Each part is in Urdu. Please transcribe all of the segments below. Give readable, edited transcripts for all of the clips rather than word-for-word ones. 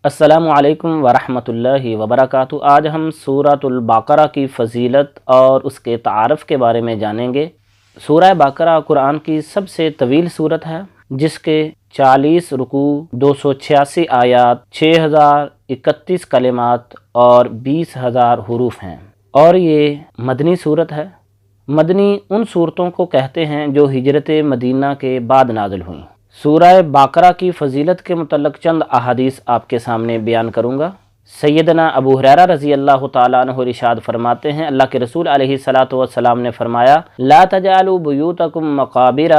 السلام علیکم ورحمۃ اللہ وبرکاتہ۔ آج ہم سورۃ البقرہ کی فضیلت اور اس کے تعارف کے بارے میں جانیں گے۔ سورہ بقرہ قرآن کی سب سے طویل سورت ہے، جس کے 40 رکوع، 286 آیات، 6031 کلمات اور 20,000 حروف ہیں، اور یہ مدنی سورت ہے۔ مدنی ان صورتوں کو کہتے ہیں جو ہجرت مدینہ کے بعد نازل ہوئیں۔ سورہ بقرہ کی فضیلت کے متعلق چند احادیث آپ کے سامنے بیان کروں گا۔ سیدنا ابو ہریرہ رضی اللہ تعالیٰ عنہ ارشاد فرماتے ہیں، اللہ کے رسول علیہ الصلاۃ والسلام نے فرمایا، لا تجعلوا بیوتکم مقابر،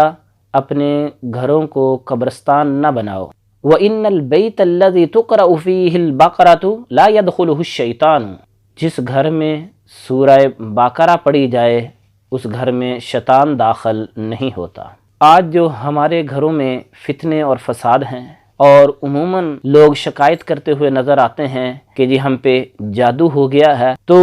اپنے گھروں کو قبرستان نہ بناؤ۔ وَإِنَّ الْبَيْتَ الَّذِي تُقْرَأُ فِيهِ الْبَقَرَةُ لَا يَدْخُلُهُ الشَّيْطَانُ، جس گھر میں سورہ بقرہ پڑھی جائے اس گھر میں شیطان داخل نہیں ہوتا۔ آج جو ہمارے گھروں میں فتنے اور فساد ہیں، اور عموماً لوگ شکایت کرتے ہوئے نظر آتے ہیں کہ جی ہم پہ جادو ہو گیا ہے، تو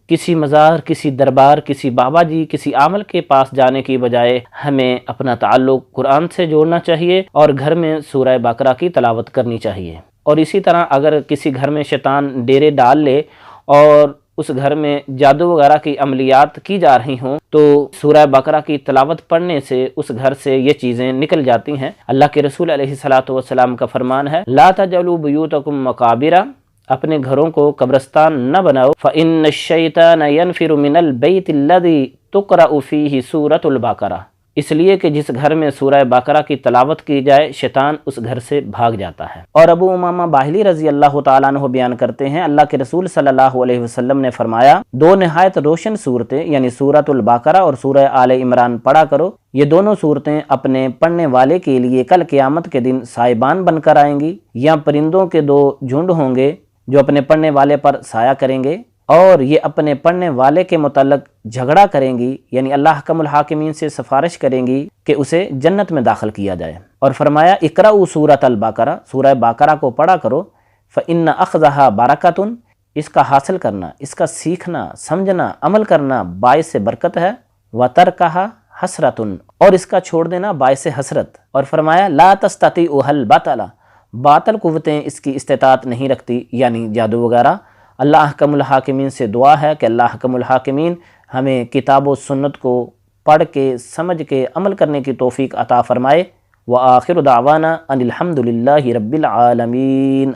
کسی مزار، کسی دربار، کسی بابا جی، کسی عامل کے پاس جانے کی بجائے ہمیں اپنا تعلق قرآن سے جوڑنا چاہیے اور گھر میں سورہ بقرہ کی تلاوت کرنی چاہیے۔ اور اسی طرح اگر کسی گھر میں شیطان ڈیرے ڈال لے اور اس گھر میں جادو وغیرہ کی عملیات کی جا رہی ہوں، تو سورہ بقرہ کی تلاوت پڑھنے سے اس گھر سے یہ چیزیں نکل جاتی ہیں۔ اللہ کے رسول علیہ الصلاۃ والسلام کا فرمان ہے، لا تجعلوا بیوتکم مقابر، اپنے گھروں کو قبرستان نہ بناؤ، فإن الشیطان ينفر من البیت الذی تقرأ فیہ سورۃ البقرہ، اس لیے کہ جس گھر میں سورہ بقرہ کی تلاوت کی جائے شیطان اس گھر سے بھاگ جاتا ہے۔ اور ابو امامہ باہلی رضی اللہ تعالیٰ عنہ بیان کرتے ہیں، اللہ کے رسول صلی اللہ علیہ وسلم نے فرمایا، دو نہایت روشن صورتیں یعنی سورۃ البقرہ اور سورہ آل عمران پڑھا کرو، یہ دونوں صورتیں اپنے پڑھنے والے کے لیے کل قیامت کے دن سائبان بن کر آئیں گی، یا پرندوں کے دو جھنڈ ہوں گے جو اپنے پڑھنے والے پر سایہ کریں گے، اور یہ اپنے پڑھنے والے کے متعلق جھگڑا کریں گی، یعنی اللہ حکم الحاکمین سے سفارش کریں گی کہ اسے جنت میں داخل کیا جائے۔ اور فرمایا، اقرأوا سورۃ البقرہ، سورہ بقرہ کو پڑھا کرو، فإن أخذها برکۃ، اس کا حاصل کرنا، اس کا سیکھنا، سمجھنا، عمل کرنا باعث برکت ہے، وترکها حسرۃ، اور اس کا چھوڑ دینا باعث حسرت۔ اور فرمایا، لا تستطيعها الباطل، باطل قوتیں اس کی استطاعت نہیں رکھتی، یعنی جادو وغیرہ۔ اللہ حکم الحاکمین سے دعا ہے کہ اللہ حکم الحاکمین ہمیں کتاب و سنت کو پڑھ کے سمجھ کے عمل کرنے کی توفیق عطا فرمائے۔ وآخر دعوانا ان الحمد للہ رب العالمین۔